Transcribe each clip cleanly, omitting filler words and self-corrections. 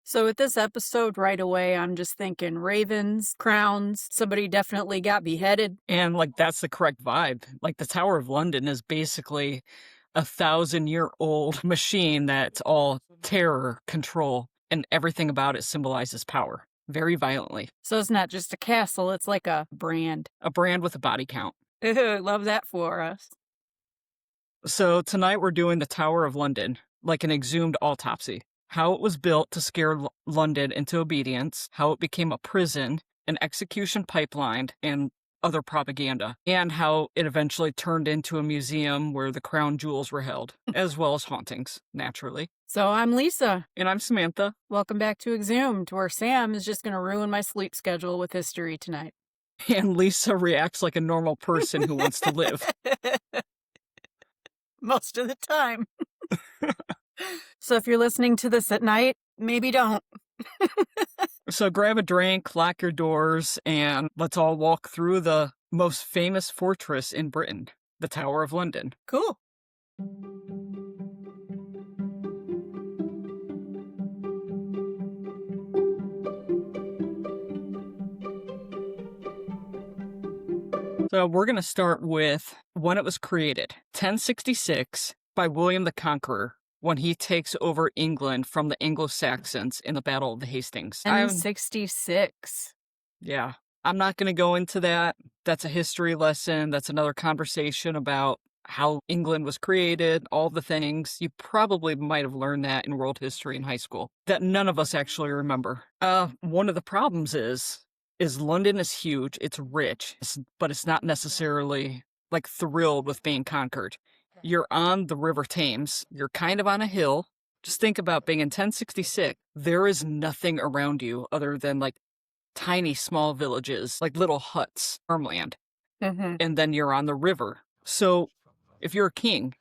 So with this episode right away, I'm just thinking ravens, crowns, somebody definitely got beheaded. And, that's the correct vibe. Like, the Tower of London is basically a 1,000-year-old machine that's all terror, control, and everything about it symbolizes power, very violently. So it's not just a castle, it's like a brand. A brand with a body count. Love that for us. So tonight we're doing the Tower of London, like an exhumed autopsy. How it was built to scare London into obedience, how it became a prison, an execution pipeline, and other propaganda, and how it eventually turned into a museum where the crown jewels were held, as well as hauntings, naturally. So I'm Lisa. And I'm Samantha. Welcome back to Exhumed, where Sam is just going to ruin my sleep schedule with history tonight. And Lisa reacts like a normal person who wants to live. Most of the time. So if you're listening to this at night, maybe don't. So grab a drink, lock your doors, and let's all walk through the most famous fortress in Britain, the Tower of London. Cool. So we're going to start with when it was created, 1066, by William the Conqueror, when he takes over England from the Anglo-Saxons in the Battle of the Hastings. 1066. Yeah. I'm not going to go into that. That's a history lesson. That's another conversation about how England was created, all the things. You probably might have learned that in world history in high school that none of us actually remember. One of the problems is London is huge, it's rich, but it's not necessarily thrilled with being conquered. You're on the River Thames, you're kind of on a hill. Just think about being in 1066. There is nothing around you other than tiny small villages, like little huts, farmland. Mm-hmm. And then you're on the river. So if you're a king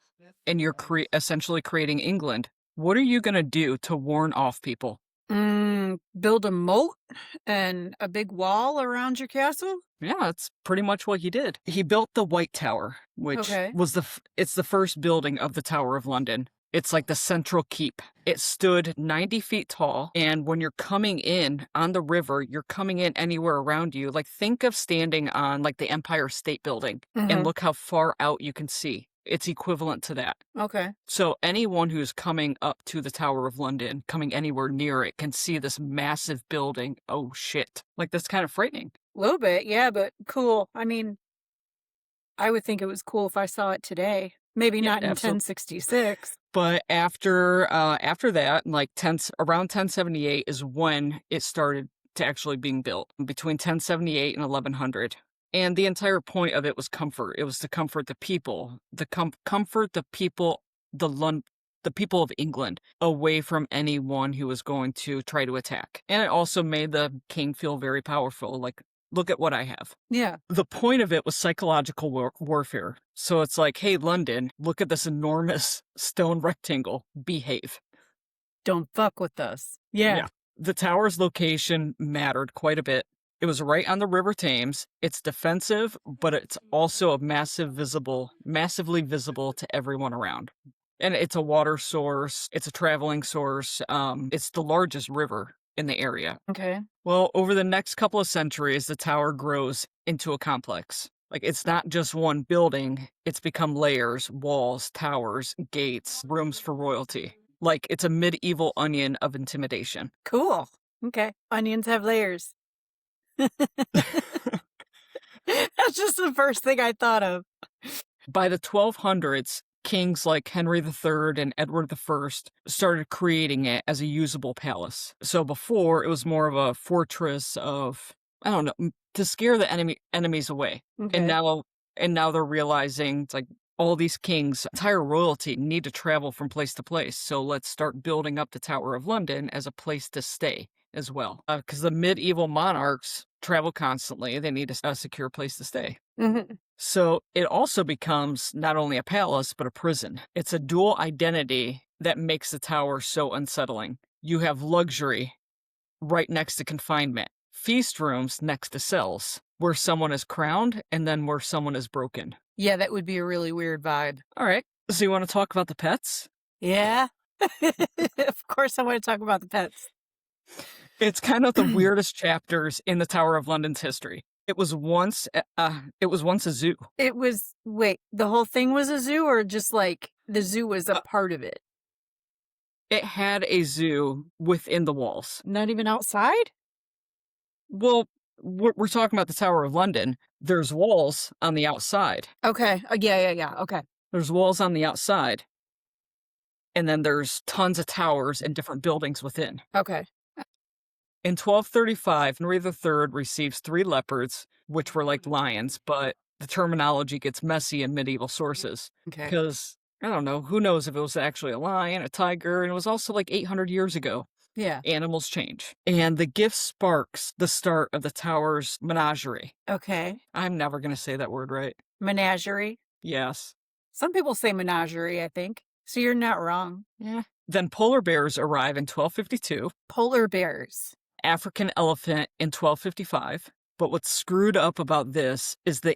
and you're essentially creating England, what are you going to do to warn off people? Build a moat and a big wall around your castle? Yeah, that's pretty much what he did. He built the White Tower, which was it's the first building of the Tower of London. It's like the central keep. It stood 90 feet tall, and when you're coming in on the river, you're coming in anywhere around you. Think of standing on the Empire State Building, and look how far out you can see. It's equivalent to that. Okay. So anyone who's coming up to the Tower of London, coming anywhere near it, can see this massive building. Oh, shit. That's kind of frightening. A little bit, yeah, but cool. I mean, I would think it was cool if I saw it today. Maybe not in 1066. But after that, around 1078 is when it started to actually being built, between 1078 and 1100. And the entire point of it was comfort. It was to comfort the people, comfort the people, the people of England away from anyone who was going to try to attack. And it also made the king feel very powerful. Look at what I have. Yeah. The point of it was psychological warfare. So it's hey, London, look at this enormous stone rectangle. Behave. Don't fuck with us. Yeah. The tower's location mattered quite a bit. It was right on the River Thames. It's defensive, but it's also massively visible to everyone around. And it's a water source. It's a traveling source. It's the largest river in the area. Okay. Well, over the next couple of centuries, the tower grows into a complex. It's not just one building. It's become layers, walls, towers, gates, rooms for royalty. It's a medieval onion of intimidation. Cool. Okay. Onions have layers. That's just the first thing I thought of. By the 1200s, kings like Henry III and Edward I started creating it as a usable palace. So before, it was more of a fortress of, to scare the enemies away. Okay. And now they're realizing it's all these kings, entire royalty, need to travel from place to place. So let's start building up the Tower of London as a place to stay as well. Because the medieval monarchs travel constantly. They need a secure place to stay. Mm-hmm. So it also becomes not only a palace, but a prison. It's a dual identity that makes the tower so unsettling. You have luxury right next to confinement, feast rooms next to cells, where someone is crowned and then where someone is broken. Yeah, that would be a really weird vibe. All right. So you want to talk about the pets? Yeah. Of course I want to talk about the pets. It's kind of the weirdest chapters in the Tower of London's history. It was once a zoo. Wait, the whole thing was a zoo, or just like the zoo was a part of it? It had a zoo within the walls. Not even outside? Well, we're talking about the Tower of London. There's walls on the outside. Okay. Yeah. Okay. There's walls on the outside. And then there's tons of towers and different buildings within. Okay. In 1235, Henry III receives 3 leopards, which were like lions, but the terminology gets messy in medieval sources. Okay. Because, I don't know, who knows if it was actually a lion, a tiger, and it was also like 800 years ago. Yeah. Animals change. And the gift sparks the start of the tower's menagerie. Okay. I'm never going to say that word right. Menagerie. Yes. Some people say menagerie, I think. So you're not wrong. Yeah. Then polar bears arrive in 1252. Polar bears. African elephant in 1255. But what's screwed up about this is the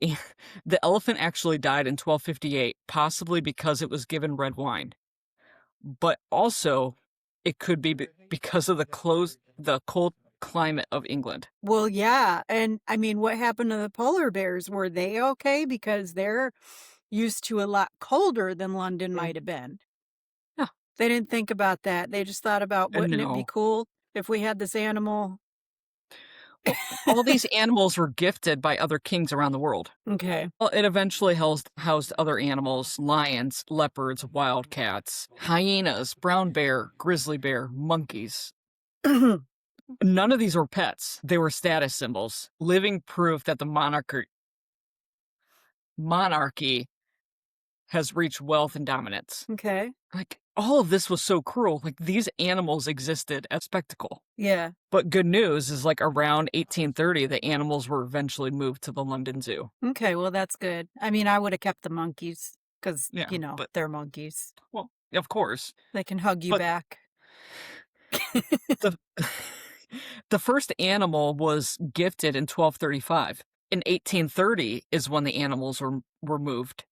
elephant actually died in 1258, possibly because it was given red wine. But also, it could be because of the cold climate of England. Well, yeah. And I mean, what happened to the polar bears? Were they okay? Because they're used to a lot colder than London might have been. Yeah. They didn't think about that. They just thought about, wouldn't it be cool if we had this animal? All these animals were gifted by other kings around the world. Okay. Well, it eventually housed other animals: lions, leopards, wildcats, hyenas, brown bear, grizzly bear, monkeys. None of these were pets. They were status symbols, living proof that the monarchy has reached wealth and dominance. Okay. Like, all of this was so cruel. Like, these animals existed as spectacle. Yeah. But good news is, like, around 1830, the animals were eventually moved to the London Zoo. Okay, well, that's good. I mean, I would have kept the monkeys because, Yeah, but they're monkeys. Well, of course. They can hug you back. The, the first animal was gifted in 1235. In 1830 is when the animals were moved.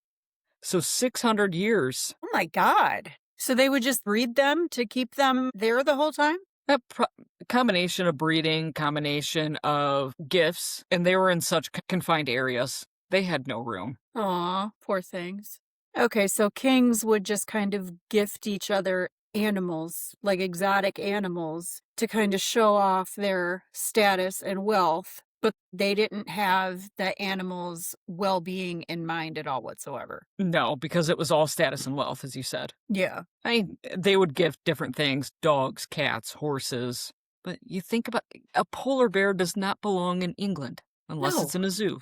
So 600 years. Oh my God. So they would just breed them to keep them there the whole time? A combination of breeding, combination of gifts, and they were in such confined areas. They had no room. Aw, poor things. Okay, so kings would just kind of gift each other animals, like exotic animals, to kind of show off their status and wealth, but they didn't have the animal's well-being in mind at all whatsoever. No, because it was all status and wealth, as you said. Yeah. I mean, they would gift different things: dogs, cats, horses. But you think about a polar bear does not belong in England unless it's in a zoo.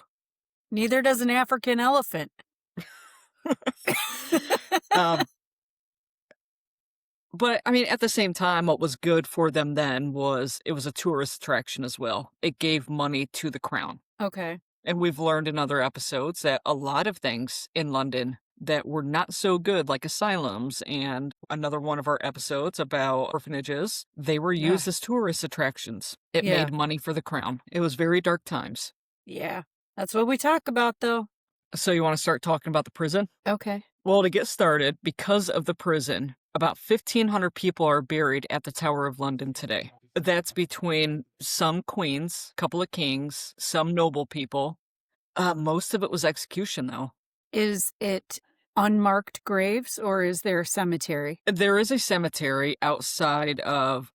Neither does an African elephant. But, I mean, at the same time, what was good for them then was it was a tourist attraction as well. It gave money to the crown. Okay. And we've learned in other episodes that a lot of things in London that were not so good, like asylums, and another one of our episodes about orphanages, they were used as tourist attractions. It made money for the crown. It was very dark times. Yeah. That's what we talk about, though. So you want to start talking about the prison? Okay. Well, to get started, because of the prison, about 1,500 people are buried at the Tower of London today. That's between some queens, a couple of kings, some noble people. Most of it was execution, though. Is it unmarked graves, or is there a cemetery? There is a cemetery outside of,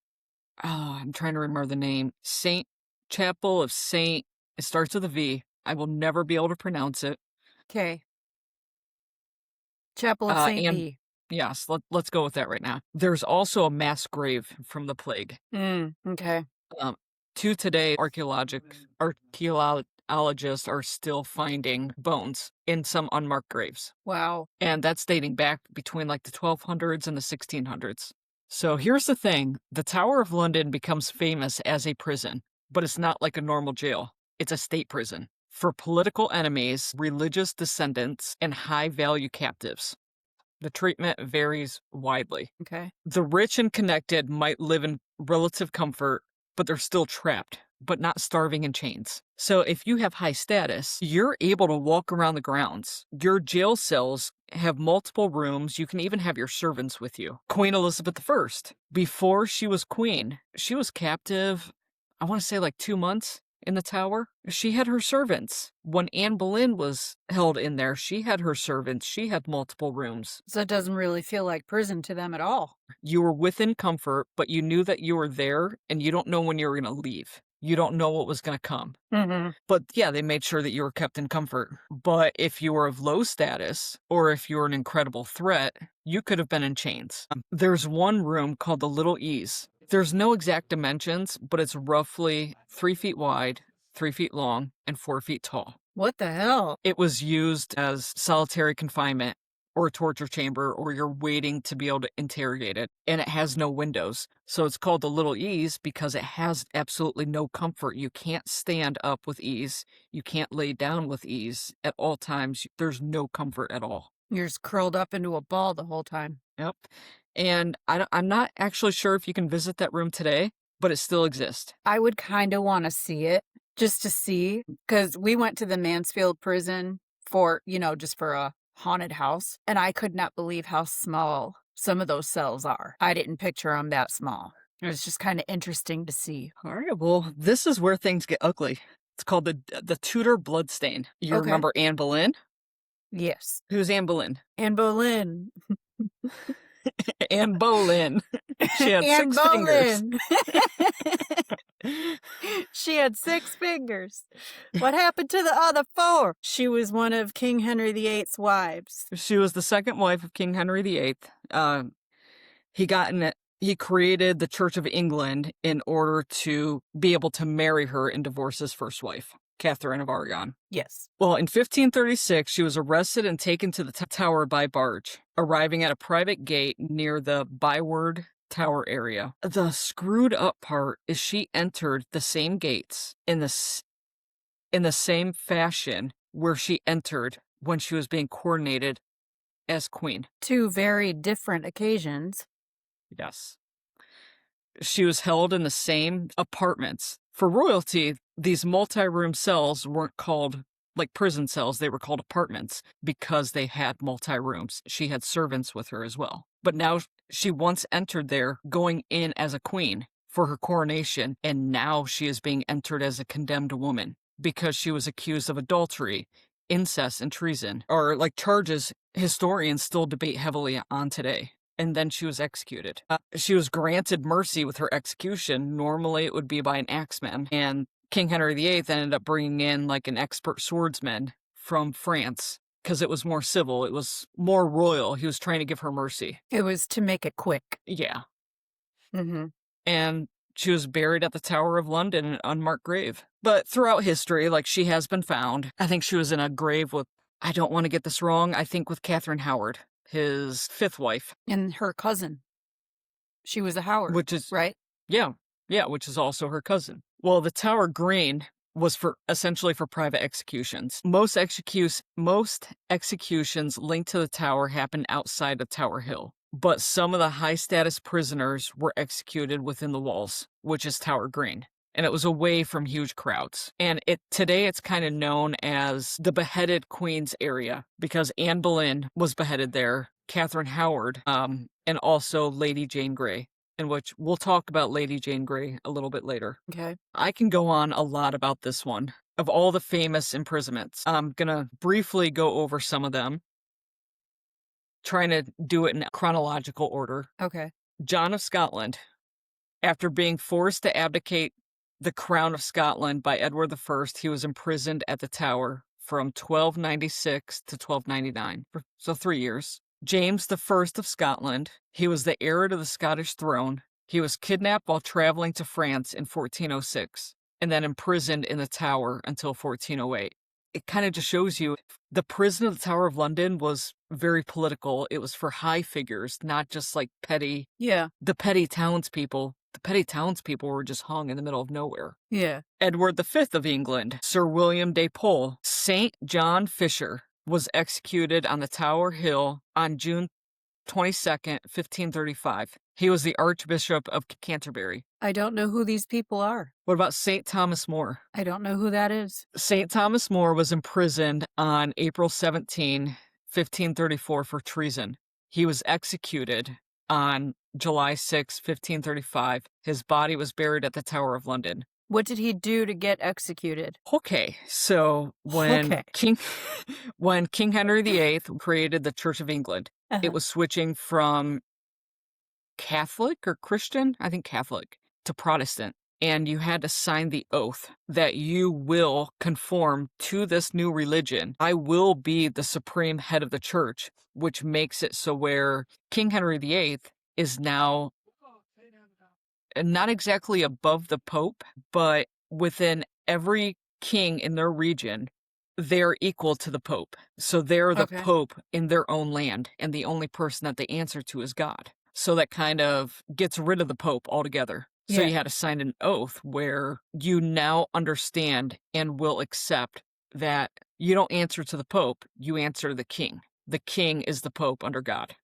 I'm trying to remember the name, Chapel of Saint, it starts with a V. I will never be able to pronounce it. Okay. Chapel of Saint V. Yes, let's go with that right now. There's also a mass grave from the plague. Okay. To today, archaeologists are still finding bones in some unmarked graves. Wow. And that's dating back between like the 1200s and the 1600s. So here's the thing. The Tower of London becomes famous as a prison, but it's not like a normal jail. It's a state prison for political enemies, religious descendants, and high-value captives. The treatment varies widely. Okay. The rich and connected might live in relative comfort, but they're still trapped. but not starving in chains. So if you have high status, you're able to walk around the grounds. Your jail cells have multiple rooms. You can even have your servants with you. Queen Elizabeth I, before she was queen, she was captive, I want to say like 2 months in the Tower. She had her servants. When Anne Boleyn was held in there, she had her servants. She had multiple rooms. So it doesn't really feel like prison to them at all. You were within comfort, but you knew that you were there and you don't know when you were going to leave. You don't know what was going to come. Mm-hmm. But yeah, they made sure that you were kept in comfort. But if you were of low status or if you were an incredible threat, you could have been in chains. There's one room called the Little Ease. There's no exact dimensions, but it's roughly 3 feet wide, 3 feet long, and 4 feet tall. What the hell? It was used as solitary confinement or a torture chamber, or you're waiting to be able to interrogate it, and it has no windows. So it's called the Little Ease because it has absolutely no comfort. You can't stand up with ease. You can't lay down with ease. At all times, there's no comfort at all. You're just curled up into a ball the whole time. Yep. And I'm not actually sure if you can visit that room today, but it still exists. I would kind of want to see it, just to see, because we went to the Mansfield prison for, just for a haunted house, and I could not believe how small some of those cells are. I didn't picture them that small. It was just kind of interesting to see. All right, well, this is where things get ugly. It's called the Tudor Bloodstain. You Okay. remember Anne Boleyn? Yes. Who's Anne Boleyn? Anne Boleyn. Anne Boleyn. She had Anne 6 fingers. Boleyn. She had 6 fingers. What happened to the other 4? She was one of King Henry VIII's wives. She was the second wife of King Henry VIII. He created the Church of England in order to be able to marry her and divorce his first wife, Catherine of Aragon. Yes. Well, in 1536, she was arrested and taken to the Tower by barge, arriving at a private gate near the Byward Tower area. The screwed up part is she entered the same gates in the same fashion where she entered when she was being coronated as queen. 2 very different occasions. Yes. She was held in the same apartments. For royalty, these multi-room cells weren't called like prison cells, they were called apartments because they had multi-rooms. She had servants with her as well. But now she once entered there going in as a queen for her coronation, and now she is being entered as a condemned woman because she was accused of adultery, incest, and treason, or like charges historians still debate heavily on today. And then she was executed. She was granted mercy with her execution. Normally it would be by an axeman, and King Henry VIII ended up bringing in like an expert swordsman from France because it was more civil. It was more royal. He was trying to give her mercy. It was to make it quick. Yeah. Mm-hmm. And she was buried at the Tower of London in an unmarked grave. But throughout history, like, she has been found. I think she was in a grave with, I don't want to get this wrong, I think with Catherine Howard, his 5th wife. And her cousin. She was a Howard, Which is, right? Yeah, which is also her cousin. Well, the Tower Green was essentially for private executions. Most executions linked to the tower happened outside of Tower Hill, but some of the high-status prisoners were executed within the walls, which is Tower Green, and it was away from huge crowds. And today it's kind of known as the beheaded Queen's area because Anne Boleyn was beheaded there, Catherine Howard, and also Lady Jane Grey, in which we'll talk about Lady Jane Grey a little bit later. Okay. I can go on a lot about this one. Of all the famous imprisonments, I'm going to briefly go over some of them, trying to do it in chronological order. Okay. John of Scotland, after being forced to abdicate the crown of Scotland by Edward I, he was imprisoned at the Tower from 1296 to 1299, so 3 years. James I of Scotland, he was the heir to the Scottish throne. He was kidnapped while traveling to France in 1406 and then imprisoned in the Tower until 1408. It kind of just shows you the prison of the Tower of London was very political. It was for high figures, not just like petty. Yeah. The petty townspeople. The petty townspeople were just hung in the middle of nowhere. Yeah. Edward V of England, Sir William de Pole, St. John Fisher, was executed on the Tower Hill on June 22nd, 1535. He was the Archbishop of Canterbury. I don't know who these people are. What about St. Thomas More? I don't know who that is. St. Thomas More was imprisoned on April 17, 1534 for treason. He was executed on July 6, 1535. His body was buried at the Tower of London. What did he do to get executed? Okay, so when Okay. King Henry VIII created the Church of England, it was switching from Catholic or Christian, I think Catholic, to Protestant. And you had to sign the oath that you will conform to this new religion. I will be the supreme head of the church, which makes it so where King Henry VIII is now not exactly above the Pope, but within every king in their region, they're equal to the Pope. So they're the Pope in their own land, and the only person that they answer to is God. So that kind of gets rid of the Pope altogether. So you had to sign an oath where you now understand and will accept that you don't answer to the Pope, you answer to the king. The king is the Pope under God.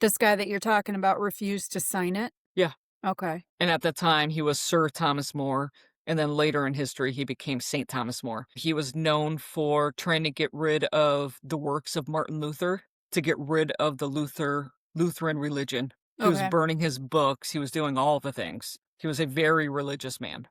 This guy that you're talking about refused to sign it? Yeah. Okay. And at the time, he was Sir Thomas More, and then later in history, he became St. Thomas More. He was known for trying to get rid of the works of Martin Luther, to get rid of the Lutheran religion. He was burning his books. He was doing all the things. He was a very religious man.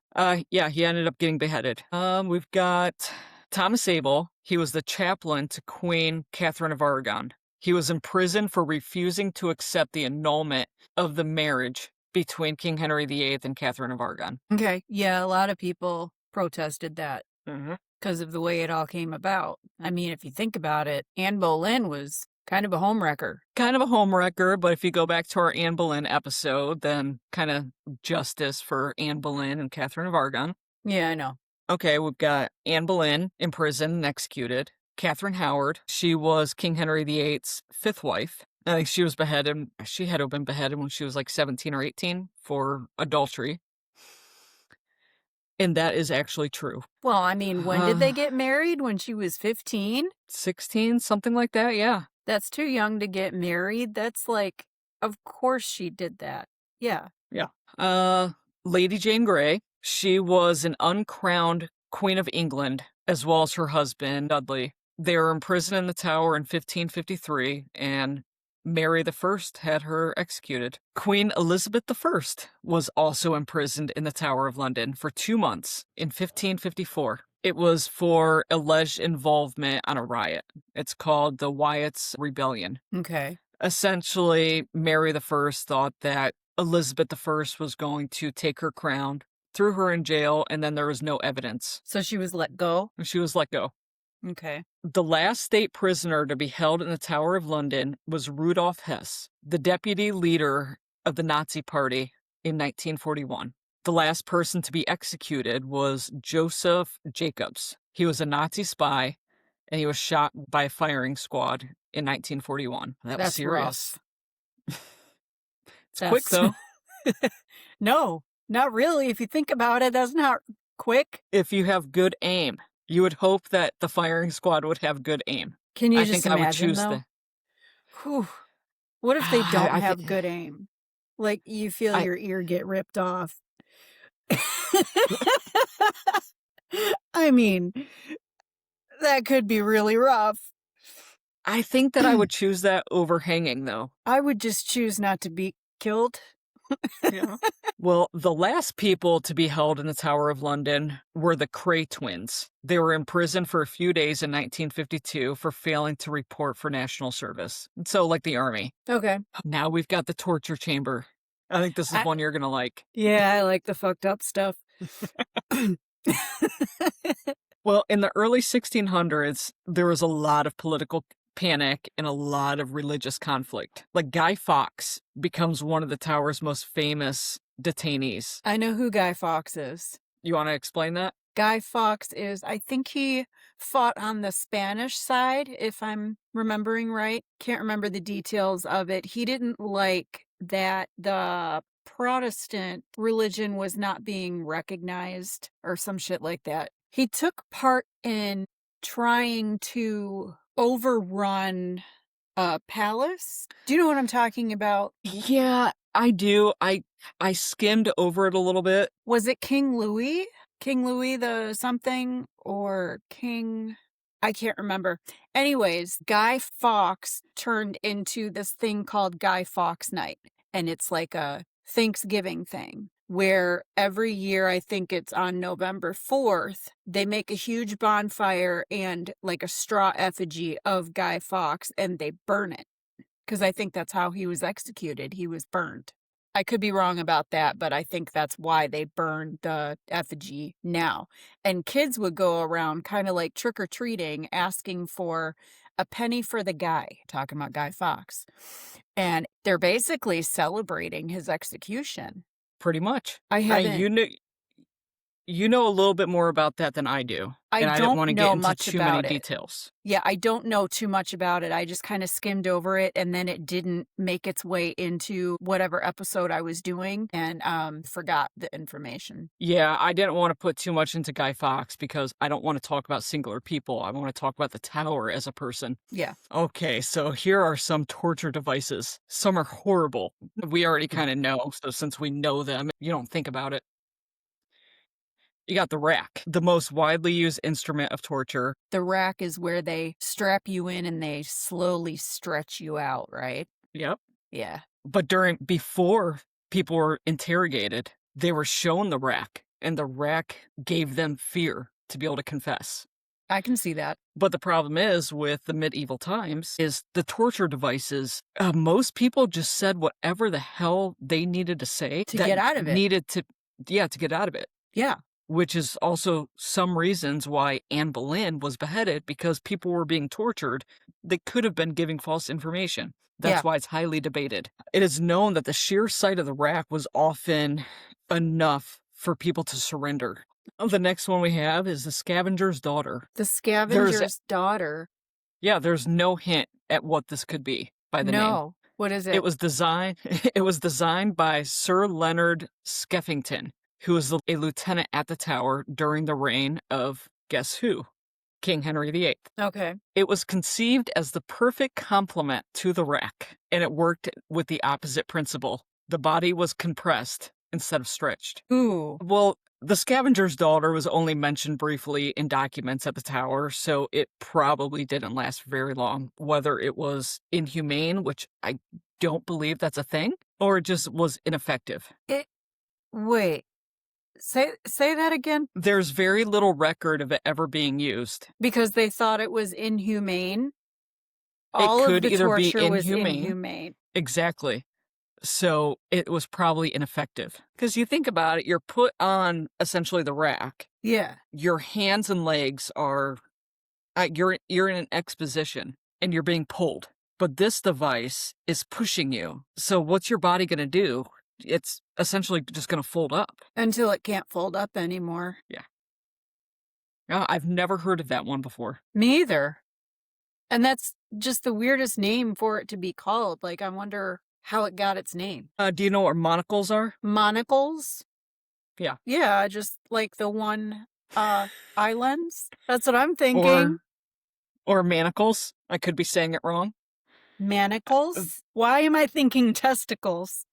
Yeah, he ended up getting beheaded. We've got Thomas Abel. He was the chaplain to Queen Catherine of Aragon. He was imprisoned for refusing to accept the annulment of the marriage between King Henry VIII and Catherine of Aragon. Okay. Yeah, a lot of people protested that because of the way it all came about. I mean, if you think about it, Anne Boleyn was kind of a homewrecker. Kind of a homewrecker, but if you go back to our Anne Boleyn episode, then kind of justice for Anne Boleyn and Catherine of Aragon. Yeah, I know. Okay, we've got Anne Boleyn imprisoned and executed. Catherine Howard, she was King Henry VIII's fifth wife. I think she was beheaded. She had to have been beheaded when she was like 17 or 18 for adultery. And that is actually true. Well, I mean, when did they get married? When she was 15? 16, something like that, yeah. That's too young to get married. That's like, of course she did that. Yeah. Yeah. Lady Jane Grey, she was an uncrowned Queen of England, as well as her husband, Dudley. They were imprisoned in the Tower in 1553, and Mary I had her executed. Queen Elizabeth I was also imprisoned in the Tower of London for 2 months in 1554. It was for alleged involvement on a riot. It's called the Wyatt's Rebellion. Okay. Essentially, Mary I thought that Elizabeth I was going to take her crown, threw her in jail, and then there was no evidence. So she was let go? She was let go. Okay. The last state prisoner to be held in the Tower of London was Rudolf Hess, the deputy leader of the Nazi Party in 1941. The last person to be executed was Joseph Jacobs. He was a Nazi spy, and he was shot by a firing squad in 1941. That was serious. Rough. It's quick, though. No, not really. If you think about it, that's not quick. If you have good aim, you would hope that the firing squad would have good aim. Can you I just think imagine, I would choose though? the... What if they don't I have think- good aim? Like, you feel your ear get ripped off. I mean, that could be really rough. I think that I would choose that over hanging, though. I would just choose not to be killed. Yeah. Well, the last people to be held in the Tower of London were the Cray twins. They were imprisoned for a few days in 1952 for failing to report for national service. So, like the army. Okay. Now we've got the torture chamber. I think this is one you're going to like. Yeah, I like the fucked up stuff. Well, in the early 1600s, there was a lot of political panic and a lot of religious conflict. Like Guy Fawkes becomes one of the Tower's most famous detainees. I know who Guy Fawkes is. You want to explain that? Guy Fawkes is, I think he fought on the Spanish side, if I'm remembering right. Can't remember the details of it. He didn't like that the Protestant religion was not being recognized or some shit like that. He took part in trying to overrun a palace. Do you know what I'm talking about? Yeah, I do. I skimmed over it a little bit. Was it King Louis? King Louis the something or King... I can't remember. Anyways, Guy Fawkes turned into this thing called Guy Fawkes Night. And it's like a Thanksgiving thing where every year, I think it's on November 4th, they make a huge bonfire and like a straw effigy of Guy Fawkes and they burn it. Because I think that's how he was executed. He was burned. I could be wrong about that, but I think that's why they burned the effigy now. And kids would go around kind of like trick-or-treating, asking for a penny for the guy, talking about Guy Fawkes. And they're basically celebrating his execution. Pretty much. I haven't... You know a little bit more about that than I do. And I don't want to get into too many details. Yeah, I don't know too much about it. I just kind of skimmed over it, and then it didn't make its way into whatever episode I was doing, and forgot the information. Yeah, I didn't want to put too much into Guy Fawkes because I don't want to talk about singular people. I want to talk about the tower as a person. Yeah. Okay, so here are some torture devices. Some are horrible. We already kind of know, so since we know them, you don't think about it. You got the rack, the most widely used instrument of torture. The rack is where they strap you in and they slowly stretch you out, right? Yep. Yeah. But before people were interrogated, they were shown the rack, and the rack gave them fear to be able to confess. I can see that. But the problem is with the medieval times is the torture devices, most people just said whatever the hell they needed to say. To get out of it. To get out of it. Yeah. Which is also some reasons why Anne Boleyn was beheaded, because people were being tortured. They could have been giving false information. That's why it's highly debated. It is known that the sheer sight of the rack was often enough for people to surrender. The next one we have is the scavenger's daughter. The scavenger's daughter? Yeah, there's no hint at what this could be by the name. No. What is it? It was designed by Sir Leonard Skeffington, who was a lieutenant at the tower during the reign of, guess who? King Henry VIII. Okay. It was conceived as the perfect complement to the rack, and it worked with the opposite principle. The body was compressed instead of stretched. Ooh. Well, the scavenger's daughter was only mentioned briefly in documents at the tower, so it probably didn't last very long. Whether it was inhumane, which I don't believe that's a thing, or it just was ineffective. Wait. Say that again? There's very little record of it ever being used. Because they thought it was inhumane? All of could the either be torture was inhumane. inhumane. Exactly. So it was probably ineffective. Because you think about it, you're put on essentially the rack. Yeah. Your hands and legs are, you're in an X position and you're being pulled. But this device is pushing you. So what's your body going to do? It's essentially just going to fold up. Until it can't fold up anymore. Yeah. I've never heard of that one before. Me either. And that's just the weirdest name for it to be called. Like, I wonder how it got its name. Do you know what monocles are? Monocles? Yeah. Yeah, just like the one islands. That's what I'm thinking. Or manacles. I could be saying it wrong. Manacles? Why am I thinking testicles?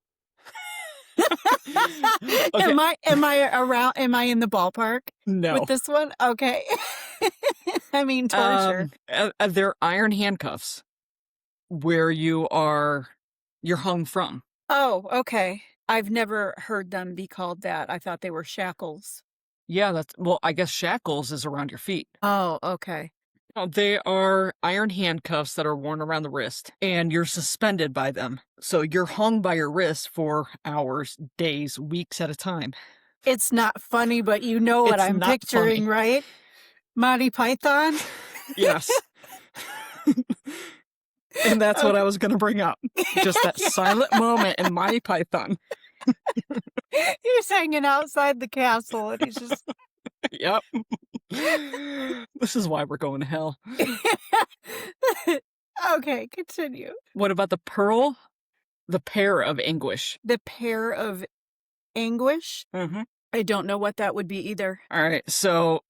Okay. Am I in the ballpark? No. With this one? Okay. I mean, torture. They're iron handcuffs where you're hung from. Oh, okay. I've never heard them be called that. I thought they were shackles. Yeah, I guess shackles is around your feet. Oh, okay. They are iron handcuffs that are worn around the wrist, and you're suspended by them. So you're hung by your wrist for hours, days, weeks at a time. It's not funny, but you know what I'm picturing, right? Monty Python? Yes. And that's what I was going to bring up. Just that silent moment in Monty Python. He's hanging outside the castle, and he's just... Yep. This is why we're going to hell. Okay, continue. What about the pearl? The pear of anguish. The pear of anguish? Mm-hmm. I don't know what that would be either. All right, so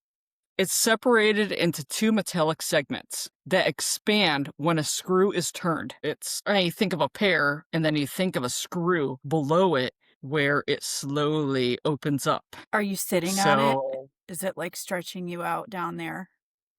It's separated into two metallic segments that expand when a screw is turned. You think of a pear, and then you think of a screw below it where it slowly opens up. Are you sitting on it? So, Is it like stretching you out down there?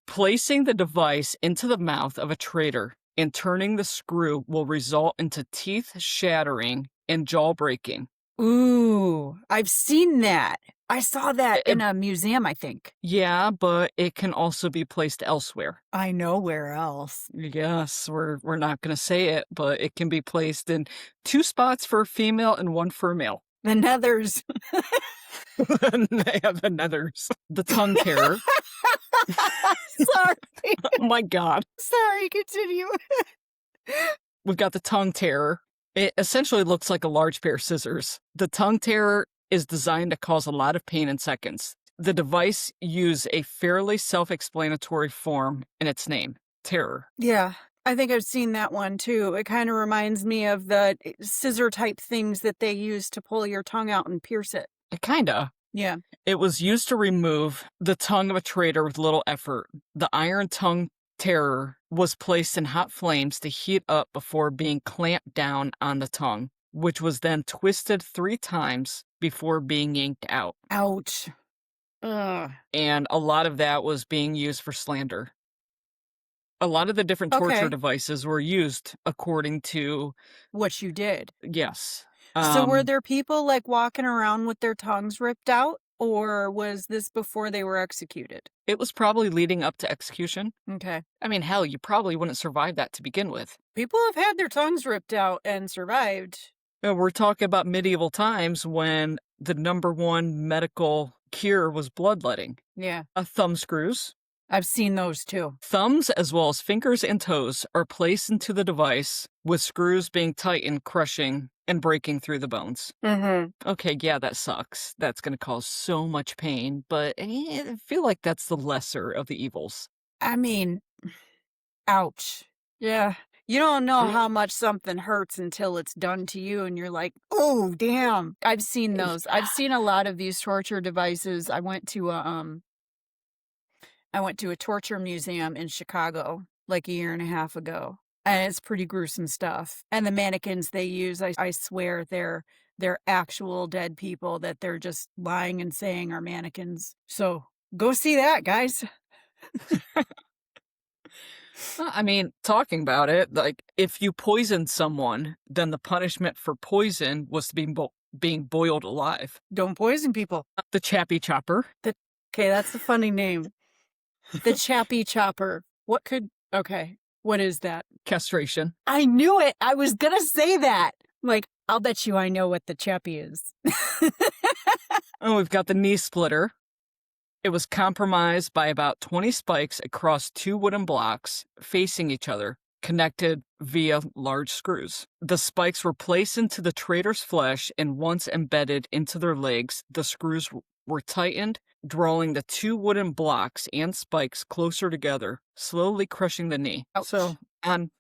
placing the device into the mouth of a traitor and turning the screw will result into teeth shattering and jaw breaking. Ooh, I've seen that. I saw that It- in a museum, I think. Yeah, but it can also be placed elsewhere. I know where else. Yes, we're not going to say it, but it can be placed in 2 spots for a female and 1 for a male. The nethers. They have the nethers. The tongue terror. Sorry. Oh my God. Sorry, continue. We've got the tongue terror. It essentially looks like a large pair of scissors. The tongue terror is designed to cause a lot of pain in seconds. The device used a fairly self-explanatory form in its name, terror. Yeah, I think I've seen that one too. It kind of reminds me of the scissor type things that they use to pull your tongue out and pierce it. Kinda. Yeah. It was used to remove the tongue of a traitor with little effort. The iron tongue terror was placed in hot flames to heat up before being clamped down on the tongue, which was then twisted 3 times before being yanked out. Ouch. Ugh. And a lot of that was being used for slander. A lot of the different torture Okay. devices were used according to, What you did. yes. So were there people like walking around with their tongues ripped out, or was this before they were executed? It was probably leading up to execution. Okay. I mean, hell, you probably wouldn't survive that to begin with. People have had their tongues ripped out and survived. We're talking about medieval times when the #1 medical cure was bloodletting. Yeah. Thumb screws. I've seen those too. Thumbs as well as fingers and toes are placed into the device with screws being tightened, crushing, and breaking through the bones. Mm-hmm. Okay, yeah, that sucks. That's going to cause so much pain, but I feel like that's the lesser of the evils. I mean, ouch. Yeah. You don't know I mean- how much something hurts until it's done to you, and you're like, oh, damn. I've seen those. I've seen a lot of these torture devices. I went to a torture museum in Chicago like a year and a half ago, and it's pretty gruesome stuff. And the mannequins they use, I swear they're actual dead people that they're just lying and saying are mannequins. So go see that, guys. I mean, talking about it, like, if you poisoned someone, then the punishment for poison was to be being boiled alive. Don't poison people. The Chappie Chopper. Okay, that's a funny name. The Chappie Chopper. Okay, what is that? Castration. I knew it. I was gonna say that. Like, I'll bet you I know what the Chappie is. Oh, we've got the knee splitter. It was compromised by about 20 spikes across 2 wooden blocks facing each other, connected via large screws. The spikes were placed into the traitor's flesh, and once embedded into their legs, the screws were tightened, drawing the 2 wooden blocks and spikes closer together, slowly crushing the knee. Ouch. So on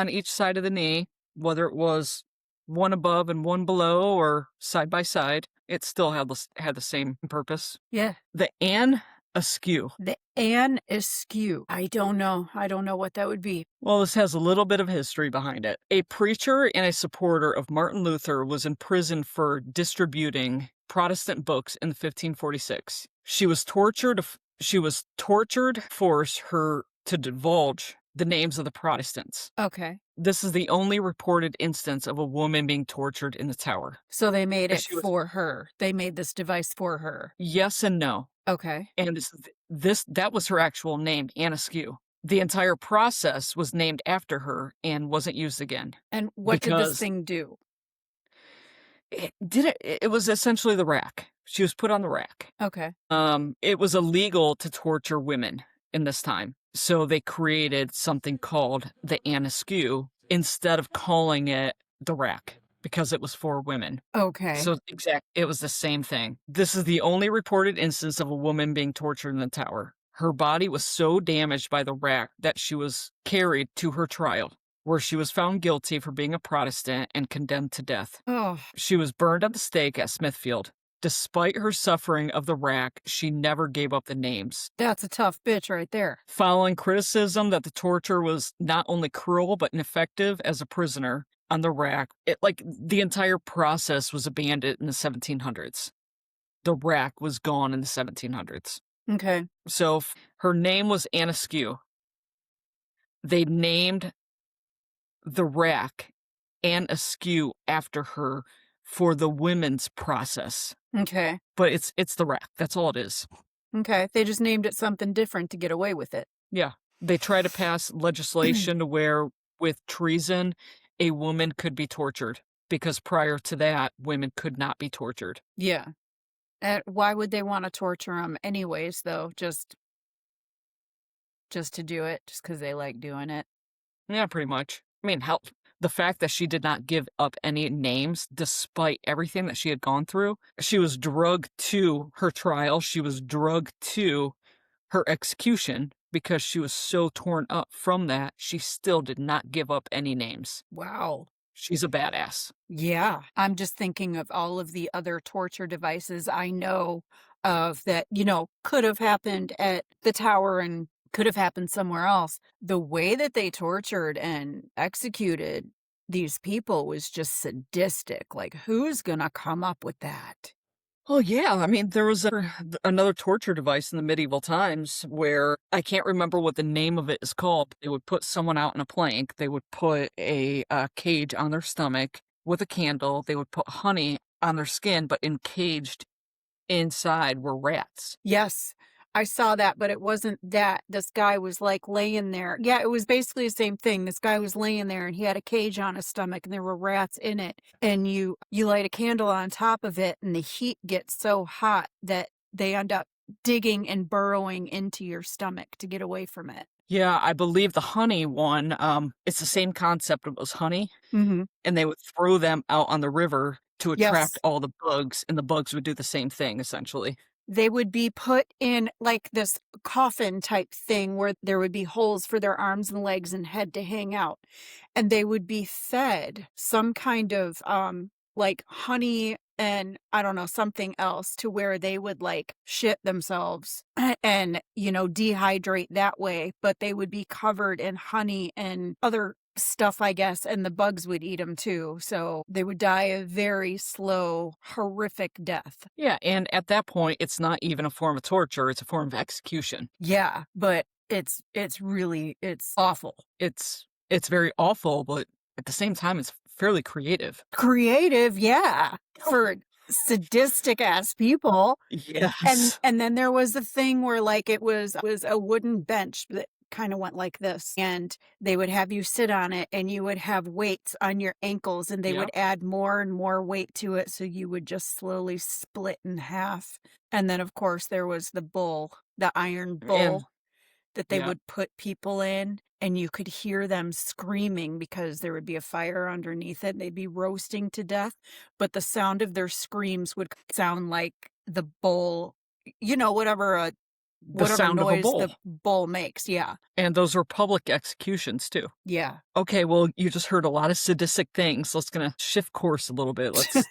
each side of the knee, whether it was one above and one below or side by side, it still had the same purpose. Yeah. The Anaskew. The Anaskew. I don't know. I don't know what that would be. Well, this has a little bit of history behind it. A preacher and a supporter of Martin Luther was in prison for distributing Protestant books in 1546. She was tortured, forced her to divulge the names of the Protestants. Okay. This is the only reported instance of a woman being tortured in the tower. So they made it She was- for her. They made this device for her. Yes and no. Okay. And that was her actual name, Anaskew. The entire process was named after her and wasn't used again. And what did this Because- thing do? It was essentially the rack. She was put on the rack. Okay. It was illegal to torture women in this time. So they created something called the Anaskew instead of calling it the rack because it was for women. Okay. So it was the same thing. This is the only reported instance of a woman being tortured in the tower. Her body was so damaged by the rack that she was carried to her trial, where she was found guilty for being a Protestant and condemned to death. Oh, She was burned at the stake at Smithfield. Despite her suffering of the rack, she never gave up the names. That's a tough bitch right there. Following criticism that the torture was not only cruel but ineffective as a prisoner on the rack, the entire process was abandoned in the 1700s. The rack was gone in the 1700s. Okay. So her name was Anaskew. They named the rack Anaskew after her for the women's process. Okay. But it's the rack. That's all it is. Okay. They just named it something different to get away with it. Yeah. They try to pass legislation to where, with treason, a woman could be tortured. Because prior to that, women could not be tortured. Yeah. Why would they want to torture them anyways, though? Just to do it? Just because they like doing it? Yeah, pretty much. I mean, hell, the fact that she did not give up any names despite everything that she had gone through. She was drugged to her trial. She was drugged to her execution because she was so torn up from that. She still did not give up any names. Wow. She's a badass. Yeah. I'm just thinking of all of the other torture devices I know of that, could have happened at the tower and could have happened somewhere else. The way that they tortured and executed these people was just sadistic. Like, who's gonna come up with that? Oh, yeah. I mean, there was another torture device in the medieval times where I can't remember what the name of it is called. They would put someone out in a plank. They would put a cage on their stomach with a candle. They would put honey on their skin, but encaged inside were rats. Yes, I saw that, but it wasn't that. This guy was like laying there. Yeah, it was basically the same thing. This guy was laying there and he had a cage on his stomach and there were rats in it. And you light a candle on top of it and the heat gets so hot that they end up digging and burrowing into your stomach to get away from it. Yeah, I believe the honey one, it's the same concept. It was honey. Mm-hmm. And they would throw them out on the river to attract Yes. all the bugs, and the bugs would do the same thing, essentially. They would be put in like this coffin type thing where there would be holes for their arms and legs and head to hang out. And they would be fed some kind of like honey and I don't know, something else to where they would like shit themselves and, dehydrate that way. But they would be covered in honey and other stuff, I guess, and the bugs would eat them too. So they would die a very slow, horrific death. Yeah, and at that point, it's not even a form of torture, it's a form of execution. Yeah, but it's awful. It's very awful, but at the same time, it's fairly creative. Creative, yeah, for sadistic ass people. Yes. And then there was the thing where like it was a wooden bench that kind of went like this and they would have you sit on it and you would have weights on your ankles and they would add more and more weight to it so you would just slowly split in half. And then of course there was the iron bowl that they would put people in and you could hear them screaming because there would be a fire underneath it. They'd be roasting to death, but the sound of their screams would sound like the bowl, whatever sound noise of a bowl. the bowl makes. Yeah. And those were public executions too. Yeah. Okay, well, you just heard a lot of sadistic things. Let's gonna shift course a little bit. Let's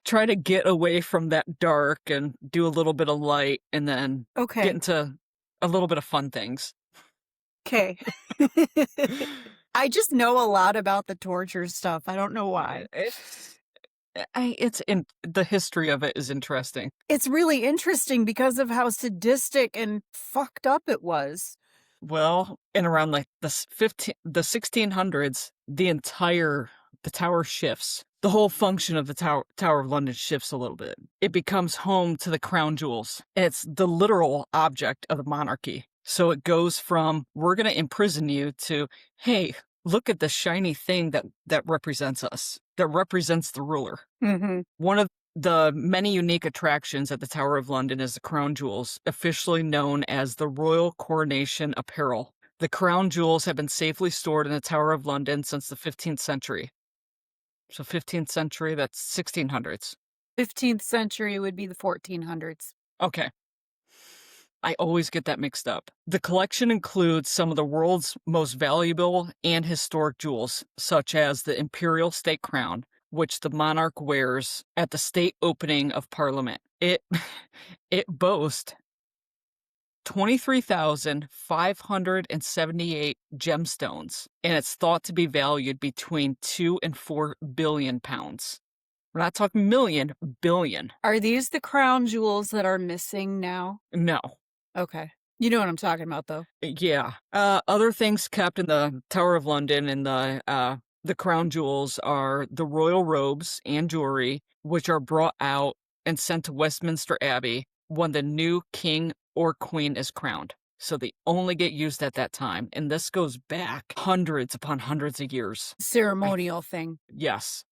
try to get away from that dark and do a little bit of light and then get into a little bit of fun things. Okay. I just know a lot about the torture stuff. I don't know why. It's in the history of it is interesting. It's really interesting because of how sadistic and fucked up it was. Well, in around like the 1600s, the tower shifts. The whole function of the Tower of London shifts a little bit. It becomes home to the crown jewels. It's the literal object of the monarchy. So it goes from, we're going to imprison you to, hey, look at the shiny thing that represents us, that represents the ruler. Mm-hmm. One of the many unique attractions at the Tower of London is the crown jewels, officially known as the Royal Coronation Apparel. The crown jewels have been safely stored in the Tower of London since the 15th century. So 15th century, that's 1600s. 15th century would be the 1400s. Okay. I always get that mixed up. The collection includes some of the world's most valuable and historic jewels, such as the Imperial State Crown, which the monarch wears at the state opening of Parliament. It boasts 23,578 gemstones, and it's thought to be valued between 2 and 4 billion pounds. We're not talking million, billion. Are these the crown jewels that are missing now? No. Okay. You know what I'm talking about, though. Yeah. Other things kept in the Tower of London and the crown jewels are the royal robes and jewelry, which are brought out and sent to Westminster Abbey when the new king or queen is crowned. So they only get used at that time. And this goes back hundreds upon hundreds of years. Ceremonial thing. Yes.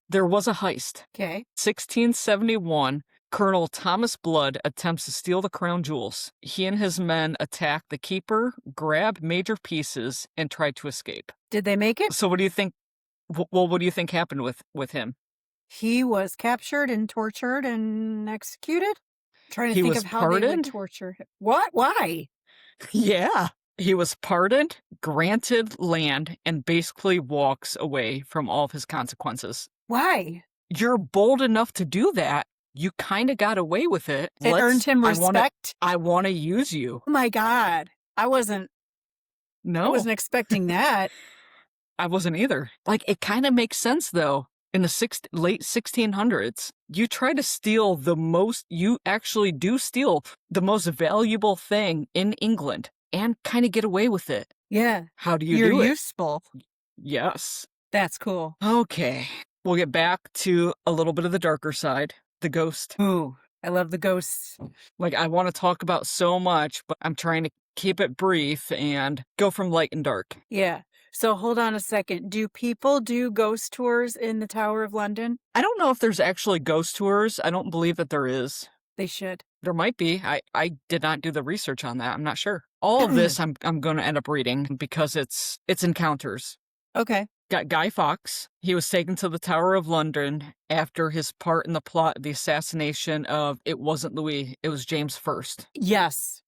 There was a heist. Okay. 1671, Colonel Thomas Blood attempts to steal the crown jewels. He and his men attack the keeper, grab major pieces, and try to escape. Did they make it? So what do you think? Well, what do you think happened with him? He was captured and tortured and executed? Trying to He think was of how they would pardoned? torture him. What? Why? Yeah. He was pardoned, granted land, and basically walks away from all of his consequences. Why? You're bold enough to do that. You kind of got away with it. It earned him respect? I want to use you. Oh my God. I wasn't expecting that. I wasn't either. Like, it kind of makes sense, though. In the late 1600s, you try to steal you actually do steal the most valuable thing in England and kind of get away with it. Yeah. How do you You're do it? useful. Yes. That's cool. Okay. We'll get back to a little bit of the darker side, the ghost. Ooh, I love the ghosts. Like, I want to talk about so much, but I'm trying to keep it brief and go from light and dark. Yeah. So hold on a second. Do people do ghost tours in the Tower of London? I don't know if there's actually ghost tours. I don't believe that there is. They should. There might be. I did not do the research on that. I'm not sure. All of this I'm going to end up reading because it's encounters. Okay. Got Guy Fawkes. He was taken to the Tower of London after his part in the plot of the assassination of, it wasn't Louis, it was James I. Yes.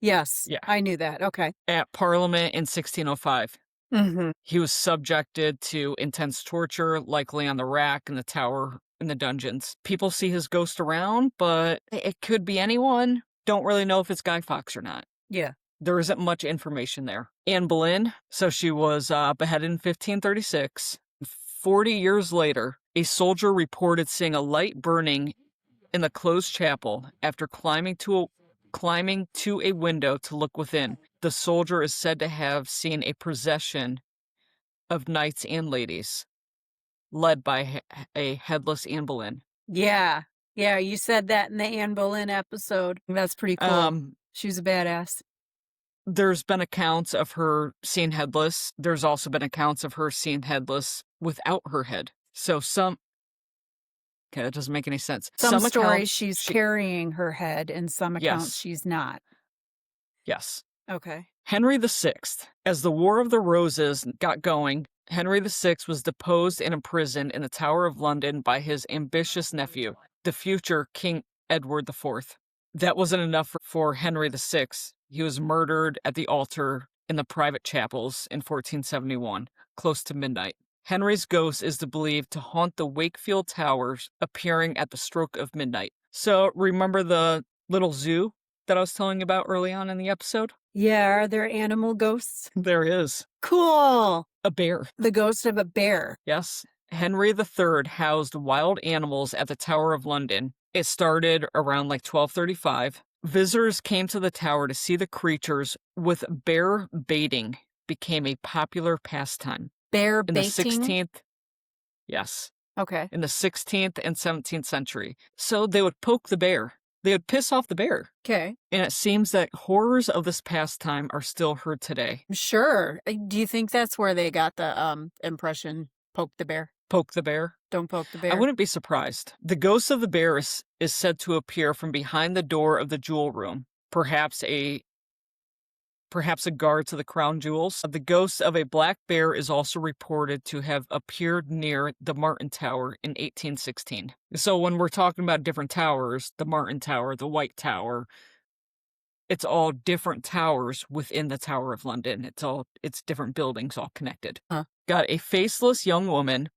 Yes. Yeah. I knew that. Okay. At Parliament in 1605. Mm-hmm. He was subjected to intense torture, likely on the rack in the tower in the dungeons. People see his ghost around, but it could be anyone. Don't really know if it's Guy Fawkes or not. Yeah. There isn't much information there. Anne Boleyn, so she was beheaded in 1536. 40 years later, a soldier reported seeing a light burning in the closed chapel after climbing to a window to look within. The soldier is said to have seen a procession of knights and ladies led by a headless Anne Boleyn. Yeah. Yeah, you said that in the Anne Boleyn episode. That's pretty cool. She was a badass. There's been accounts of her seen headless. There's also been accounts of her seen headless without her head. So okay, that doesn't make any sense. Some stories she's carrying her head, and some accounts she's not. Yes. Okay. Henry VI. As the War of the Roses got going, Henry VI was deposed and imprisoned in the Tower of London by his ambitious nephew, the future King Edward IV. That wasn't enough for Henry VI. He was murdered at the altar in the private chapels in 1471, close to midnight. Henry's ghost is believed to haunt the Wakefield Towers, appearing at the stroke of midnight. So remember the little zoo that I was telling you about early on in the episode? Yeah, are there animal ghosts? There is. Cool. A bear. The ghost of a bear. Yes. Henry III housed wild animals at the Tower of London. It started around 1235. Visitors came to the tower to see the creatures, with bear baiting became a popular pastime. Bear in baiting? the 16th. Yes. Okay. In the 16th and 17th century. So they would poke the bear. They would piss off the bear. Okay. And it seems that horrors of this pastime are still heard today. Sure. Do you think that's where they got the impression, poke the bear? Poke the bear? Don't poke the bear. I wouldn't be surprised. The ghost of the bear is said to appear from behind the door of the jewel room, perhaps a guard to the crown jewels. The ghost of a black bear is also reported to have appeared near the Martin Tower in 1816. So when we're talking about different towers, the Martin Tower, the White Tower, it's all different towers within the Tower of London. It's different buildings all connected. Huh. Got a faceless young woman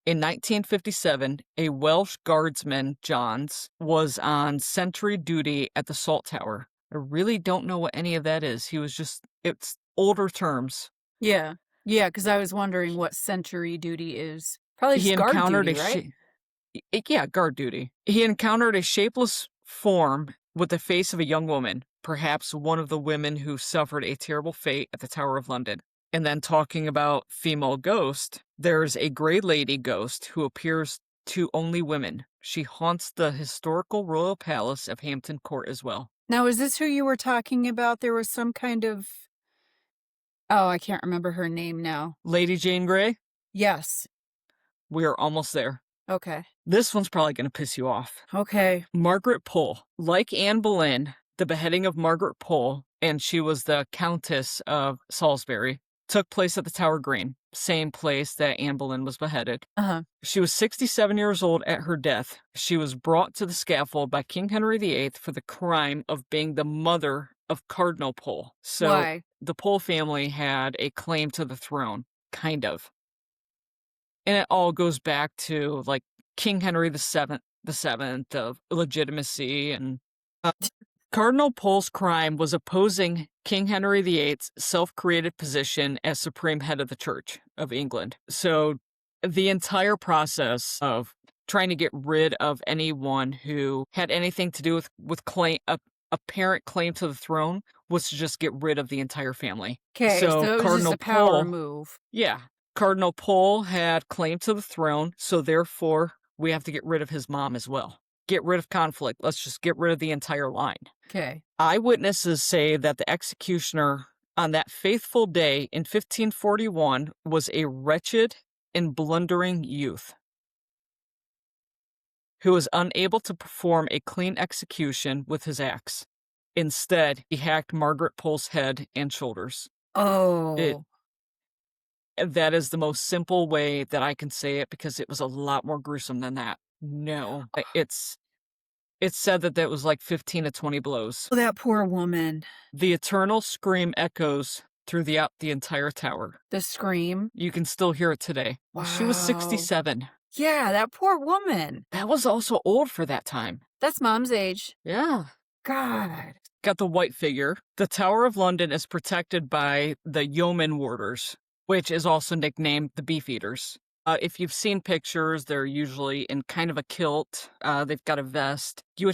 In 1957, a Welsh guardsman, Johns, was on sentry duty at the Salt Tower. I really don't know what any of that is. It's older terms. Yeah. Yeah, because I was wondering what sentry duty is. Probably He just guard encountered duty, right? yeah, guard duty. He encountered a shapeless form with the face of a young woman, perhaps one of the women who suffered a terrible fate at the Tower of London. And then talking about female ghost, there's a gray lady ghost who appears to only women. She haunts the historical royal palace of Hampton Court as well. Now, is this who you were talking about? There was some kind of... Oh, I can't remember her name now. Lady Jane Grey, Yes. we are almost there. Okay. This one's probably going to piss you off. Okay. Margaret Pole. Like Anne Boleyn, the beheading of Margaret Pole, and she was the Countess of Salisbury, took place at the Tower Green, same place that Anne Boleyn was beheaded. Uh-huh. She was 67 years old at her death. She was brought to the scaffold by King Henry VIII for the crime of being the mother of Cardinal Pole. So Why? the Pole family had a claim to the throne, kind of. And it all goes back to like King Henry the Seventh of legitimacy, and Cardinal Pole's crime was opposing King Henry VIII's self-created position as supreme head of the Church of England. So the entire process of trying to get rid of anyone who had anything to do with claim apparent claim to the throne was to just get rid of the entire family. Okay, so it was Cardinal just a power Pole, move. yeah, Cardinal Pole had claim to the throne, so therefore we have to get rid of his mom as well. Get rid of conflict. Let's just get rid of the entire line. Okay. Eyewitnesses say that the executioner on that faithful day in 1541 was a wretched and blundering youth who was unable to perform a clean execution with his axe. Instead, he hacked Margaret Pole's head and shoulders. Oh. That is the most simple way that I can say it, because it was a lot more gruesome than that. No, it's said that was like 15 to 20 blows. Oh, that poor woman. The eternal scream echoes throughout the entire tower. The scream? You can still hear it today. Wow. She was 67. Yeah, that poor woman. That was also old for that time. That's Mom's age. Yeah. God. Got the white figure. The Tower of London is protected by the yeoman warders, which is also nicknamed the Beefeaters. If you've seen pictures, they're usually in kind of a kilt. They've got a vest. You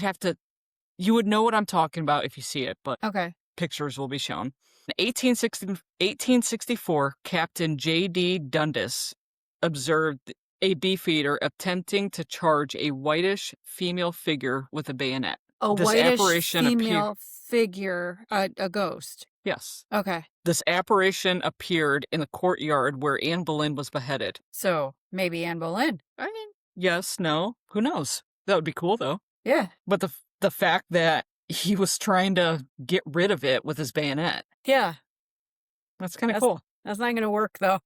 would know what I'm talking about if you see it, but Okay. pictures will be shown. In 1864, Captain J.D. Dundas observed a Beefeater attempting to charge a whitish female figure with a bayonet. A This whitish apparition female figure, a ghost. Yes. Okay. This apparition appeared in the courtyard where Anne Boleyn was beheaded. So maybe Anne Boleyn. I mean, yes, no, who knows? That would be cool, though. Yeah. But the fact that he was trying to get rid of it with his bayonet, Yeah. that's kind of cool. That's not going to work, though.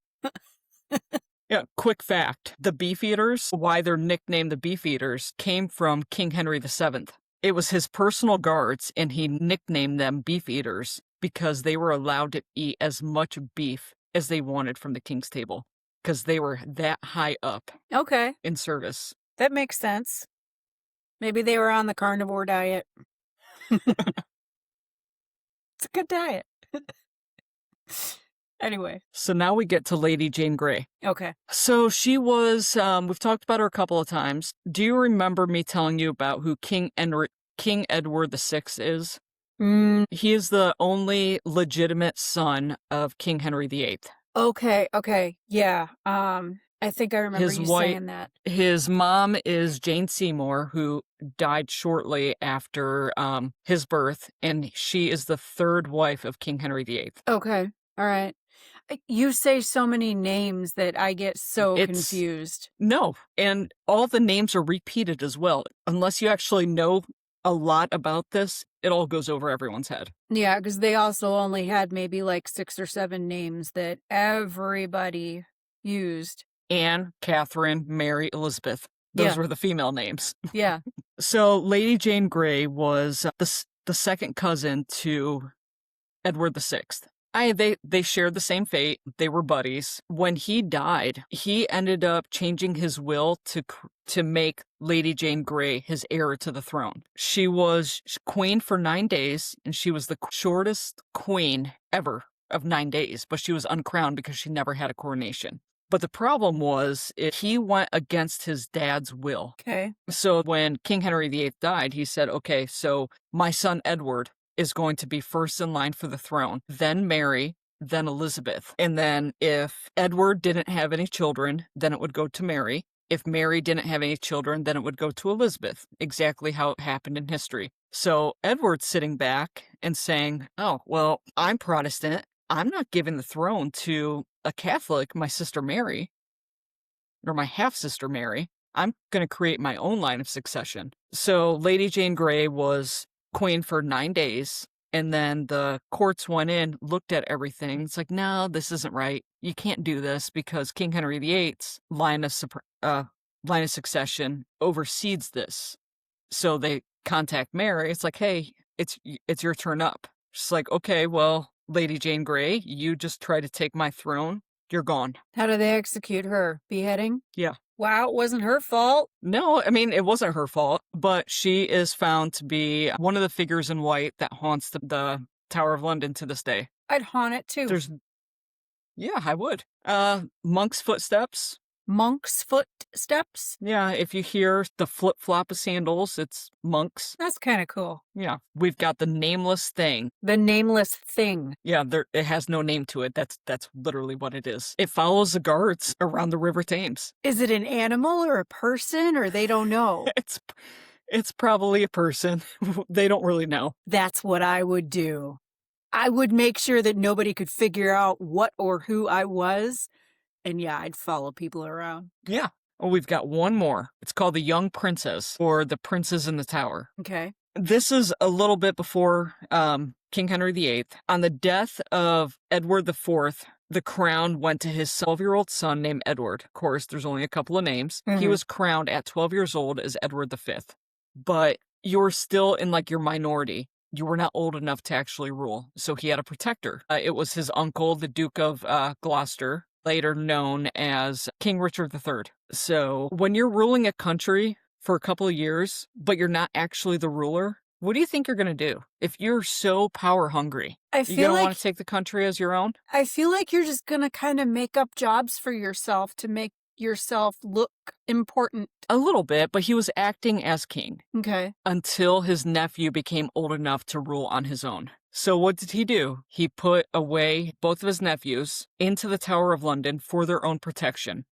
Yeah, quick fact. The Beefeaters, why they're nicknamed the Beefeaters, came from King Henry VII. It was his personal guards, and he nicknamed them Beefeaters because they were allowed to eat as much beef as they wanted from the king's table, because they were that high up Okay. in service. That makes sense. Maybe they were on the carnivore diet. It's a good diet. Anyway. So now we get to Lady Jane Grey. Okay. So she was, we've talked about her a couple of times. Do you remember me telling you about who King Edward VI is? He is the only legitimate son of King Henry VIII. Okay. Yeah. I think I remember you saying that. His mom is Jane Seymour, who died shortly after his birth, and she is the third wife of King Henry VIII. Okay. All right. You say so many names that I get so confused. No, and all the names are repeated as well. Unless you actually know a lot about this, it all goes over everyone's head. Yeah, because they also only had maybe like 6 or 7 names that everybody used. Anne, Catherine, Mary, Elizabeth. Those were the female names. Yeah. So Lady Jane Grey was the second cousin to Edward VI. They shared the same fate. They were buddies. When he died, he ended up changing his will to make Lady Jane Grey his heir to the throne. She was queen for 9 days, and she was the shortest queen ever of 9 days, but she was uncrowned because she never had a coronation. But the problem was he went against his dad's will. Okay. So when King Henry VIII died, he said, okay, so my son Edward is going to be first in line for the throne, then Mary, then Elizabeth. And then if Edward didn't have any children, then it would go to Mary. If Mary didn't have any children, then it would go to Elizabeth, exactly how it happened in history. So Edward's sitting back and saying, oh, well, I'm Protestant. I'm not giving the throne to a Catholic, my sister Mary, or my half-sister Mary. I'm going to create my own line of succession. So Lady Jane Grey was queen for 9 days, and then the courts went in, looked at everything. It's like, no, this isn't right. You can't do this because King Henry VIII's line of succession oversees this. So they contact Mary. It's like, hey, it's your turn up. She's like, okay, well, Lady Jane Grey, you just try to take my throne. You're gone. How do they execute her? Beheading? Yeah. Wow, it wasn't her fault. No, I mean, it wasn't her fault, but she is found to be one of the figures in white that haunts the Tower of London to this day. I'd haunt it too. Yeah, I would. Monk's footsteps. Monk's footsteps? Yeah, if you hear the flip-flop of sandals, it's monks. That's kind of cool. Yeah, we've got the nameless thing. The nameless thing. Yeah, it has no name to it. That's literally what it is. It follows the guards around the River Thames. Is it an animal or a person, or they don't know? It's probably a person. They don't really know. That's what I would do. I would make sure that nobody could figure out what or who I was. And yeah, I'd follow people around. Yeah. Oh, we've got one more. It's called The Young Princess, or The Princes in the Tower. Okay. This is a little bit before King Henry VIII. On the death of Edward IV, the crown went to his 12-year-old son named Edward. Of course, there's only a couple of names. Mm-hmm. He was crowned at 12 years old as Edward V. But you were still in like your minority. You were not old enough to actually rule. So he had a protector. It was his uncle, the Duke of Gloucester, later known as King Richard III. So when you're ruling a country for a couple of years, but you're not actually the ruler, what do you think you're going to do? If you're so power hungry, you're going to want to take the country as your own? I feel like you're just going to kind of make up jobs for yourself to make yourself look important. A little bit, but he was acting as king. Okay. Until his nephew became old enough to rule on his own. So what did he do? He put away both of his nephews into the Tower of London for their own protection.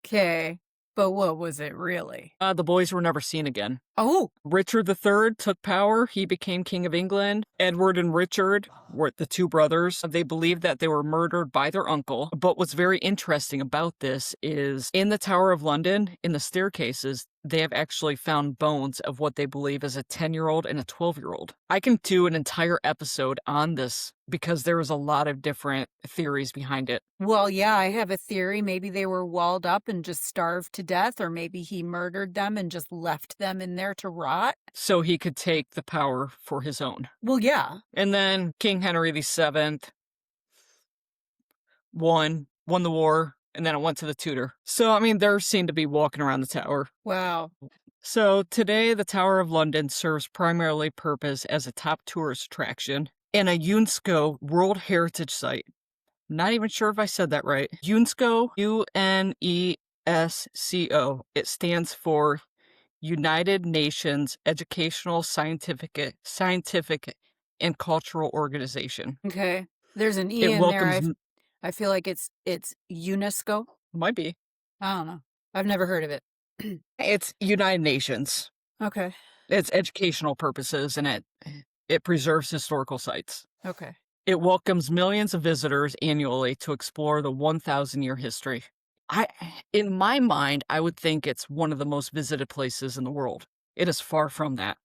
Okay. But what was it really? The boys were never seen again. Oh! Richard III took power. He became King of England. Edward and Richard were the two brothers. They believed that they were murdered by their uncle. But what's very interesting about this is in the Tower of London, in the staircases, they have actually found bones of what they believe is a 10-year-old and a 12-year-old. I can do an entire episode on this because there was a lot of different theories behind it. Well, yeah, I have a theory. Maybe they were walled up and just starved to death, or maybe he murdered them and just left them in there to rot. So he could take the power for his own. Well, yeah. And then King Henry VII won the war, and then it went to the Tudor. So, I mean, they're seen to be walking around the tower. Wow. So today, the Tower of London serves primarily purpose as a top tourist attraction and a UNESCO World Heritage Site. Not even sure if I said that right. UNESCO, UNESCO. It stands for United Nations Educational, Scientific, and Cultural Organization. Okay. There's an E in there. I feel like it's UNESCO. Might be. I don't know. I've never heard of it. It's United Nations. Okay. It's educational purposes, and it preserves historical sites. Okay. It welcomes millions of visitors annually to explore the 1,000-year history. In my mind, I would think it's one of the most visited places in the world. It is far from that.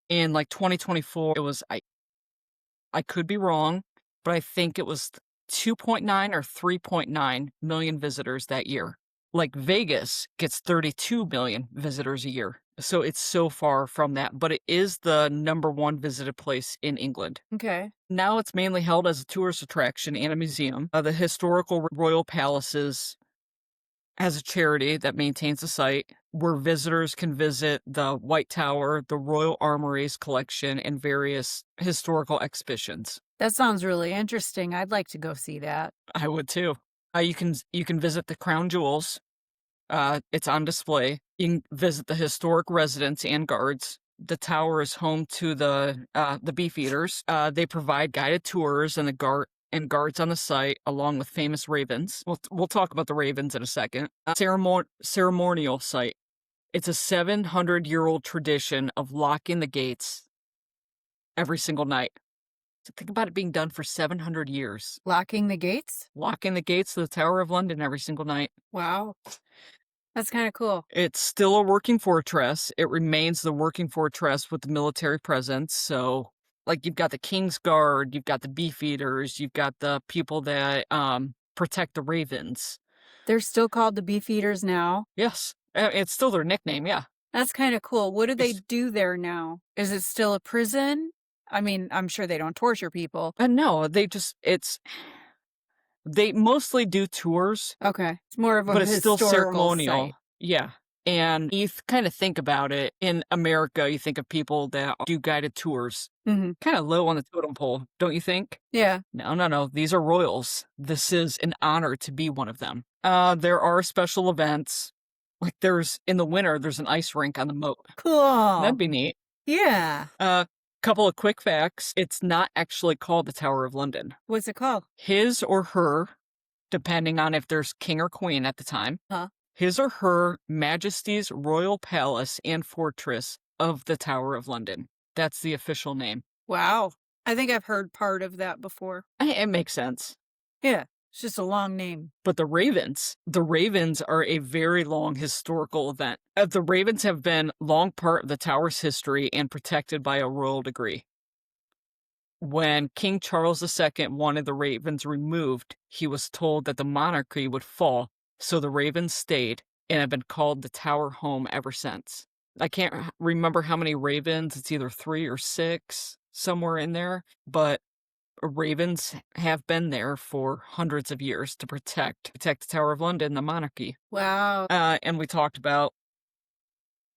In like 2024, it was, I could be wrong, but I think it was 2.9 or 3.9 million visitors that year. Like Vegas gets 32 million visitors a year. So it's so far from that, but it is the #1 visited place in England. Okay. Now it's mainly held as a tourist attraction and a museum. The historical royal palaces has a charity that maintains the site where visitors can visit the White Tower, the Royal Armories collection, and various historical exhibitions. That sounds really interesting. I'd like to go see that. I would too. You can visit the crown jewels. It's on display. You can visit the historic residence and guards. The tower is home to the beefeaters. They provide guided tours and guards on the site, along with famous ravens. We'll talk about the ravens in a second. Ceremonial site. It's a 700-year-old tradition of locking the gates every single night. So think about it being done for 700 years. Locking the gates? Locking the gates to the Tower of London every single night. Wow. That's kind of cool. It's still a working fortress. It remains the working fortress with the military presence. So, like, you've got the King's Guard, you've got the beefeaters, you've got the people that protect the ravens. They're still called the beefeaters now? Yes, it's still their nickname, yeah. That's kind of cool. What do they do there now? Is it still a prison? I mean, I'm sure they don't torture people. No, they mostly do tours, Okay. It's more of a but it's still historical ceremonial. site. Yeah. And you kind of think about it, in America, you think of people that do guided tours. Mm-hmm. Kind of low on the totem pole, don't you think? Yeah. No. These are royals. This is an honor to be one of them. There are special events. Like in the winter, there's an ice rink on the moat. Cool. That'd be neat. Yeah. Couple of quick facts. It's not actually called the Tower of London. What's it called? His or her, depending on if there's king or queen at the time, his or her Majesty's Royal Palace and Fortress of the Tower of London. That's the official name. Wow. I think I've heard part of that before. It makes sense. Yeah. It's just a long name. But the ravens are a very long historical event. The ravens have been long part of the tower's history and protected by a royal decree. When King Charles II wanted the ravens removed, he was told that the monarchy would fall, so the ravens stayed and have been called the Tower home ever since. I can't remember how many ravens, it's either 3 or 6, somewhere in there, but ravens have been there for hundreds of years to protect the Tower of London, the monarchy. Wow. And we talked about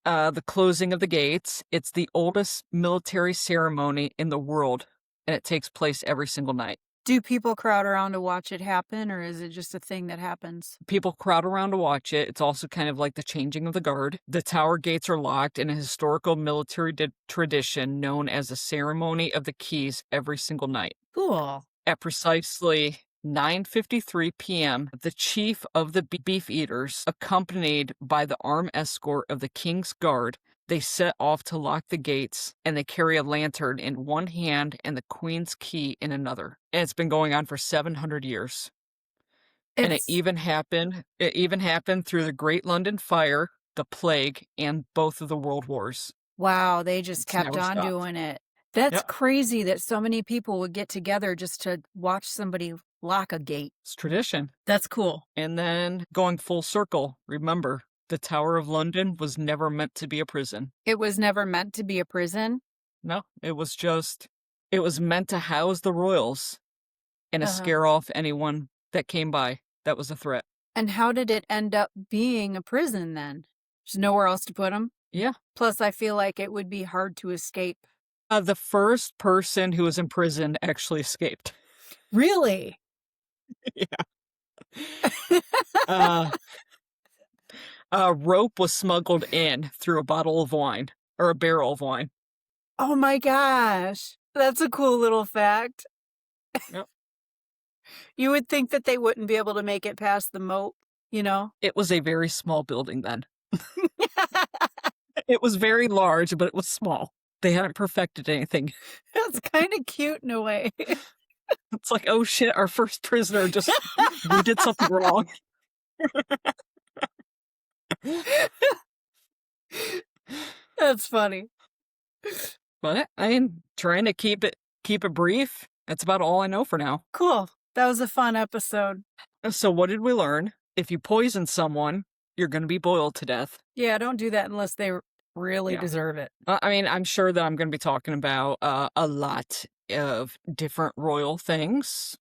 the closing of the gates. It's the oldest military ceremony in the world, and it takes place every single night. Do people crowd around to watch it happen, or is it just a thing that happens? People crowd around to watch it. It's also kind of like the changing of the guard. The tower gates are locked in a historical military tradition known as the Ceremony of the Keys every single night. Cool. At precisely 9:53 p.m., the chief of the beefeaters, accompanied by the armed escort of the King's Guard, they set off to lock the gates, and they carry a lantern in one hand and the Queen's key in another. And it's been going on for 700 years. And it even happened through the Great London Fire, the Plague, and both of the World Wars. Wow, they just kept on doing it. That's crazy that so many people would get together just to watch somebody lock a gate. It's tradition. That's cool. And then going full circle, remember, the Tower of London was never meant to be a prison. It was never meant to be a prison? No, it was meant to house the royals and to scare off anyone that came by that was a threat. And how did it end up being a prison then? There's nowhere else to put them? Yeah. Plus, I feel like it would be hard to escape. The first person who was imprisoned actually escaped. Really? Yeah. A rope was smuggled in through a bottle of wine, or a barrel of wine. Oh my gosh. That's a cool little fact. Yep. You would think that they wouldn't be able to make it past the moat, you know? It was a very small building then. It was very large, but it was small. They hadn't perfected anything. That's kind of cute in a way. It's like, oh shit, our first prisoner we did something wrong. That's funny. But I'm trying to keep it brief. That's about all I know for now. Cool. That was a fun episode. So what did we learn? If you poison someone, you're going to be boiled to death. Yeah, don't do that unless they really Yeah. deserve it. I mean, I'm sure that I'm going to be talking about a lot of different royal things,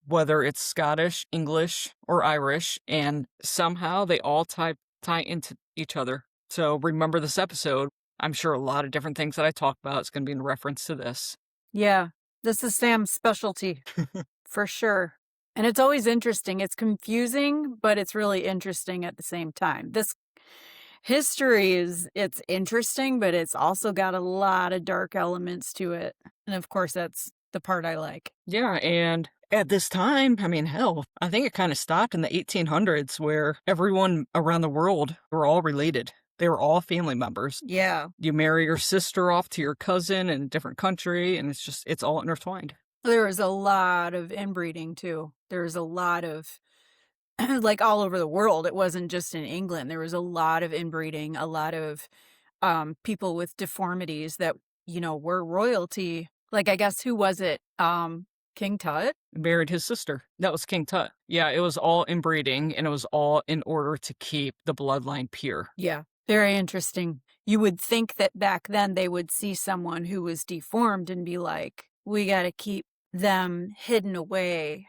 whether it's Scottish, English, or Irish, and somehow they all tie into each other. So remember this episode. I'm sure a lot of different things that I talk about is going to be in reference to this. Yeah, this is Sam's specialty for sure. And it's always interesting. It's confusing, but it's really interesting at the same time. This history it's interesting, but it's also got a lot of dark elements to it. And of course, that's the part I like. Yeah, and at this time, I mean, hell, I think it kind of stopped in the 1800s where everyone around the world were all related. They were all family members. Yeah. You marry your sister off to your cousin in a different country, and it's all intertwined. There was a lot of inbreeding too. There was a lot of like all over the world. It wasn't just in England. There was a lot of inbreeding, a lot of people with deformities that, were royalty. Like I guess who was it? King Tut? Married his sister. That was King Tut. Yeah, it was all inbreeding, and it was all in order to keep the bloodline pure. Yeah. Very interesting. You would think that back then they would see someone who was deformed and be like, we got to keep them hidden away,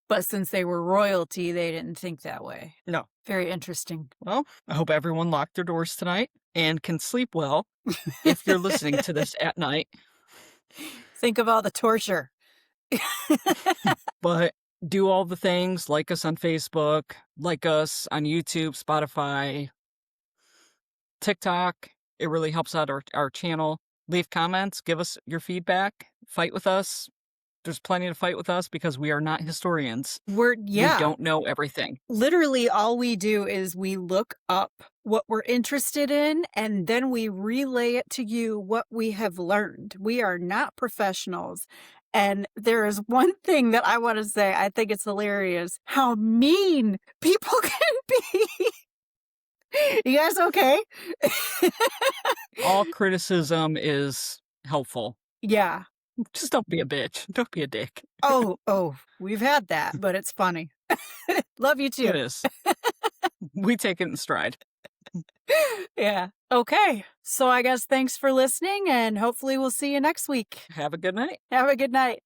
But since they were royalty, they didn't think that way. No. Very interesting. Well, I hope everyone locked their doors tonight and can sleep well if you're listening to this at night. Think of all the torture. But do all the things, like us on Facebook, like us on YouTube, Spotify, TikTok. It really helps out our channel. Leave comments, give us your feedback, fight with us. There's plenty to fight with us because we are not historians. We don't know everything. Literally all we do is we look up what we're interested in and then we relay it to you what we have learned. We are not professionals. And there is one thing that I want to say. I think it's hilarious how mean people can be. You guys okay? All criticism is helpful. Yeah. Just don't be a bitch. Don't be a dick. Oh, we've had that, but it's funny. Love you too. It is. We take it in stride. Yeah. Okay. So I guess thanks for listening and hopefully we'll see you next week. Have a good night. Have a good night.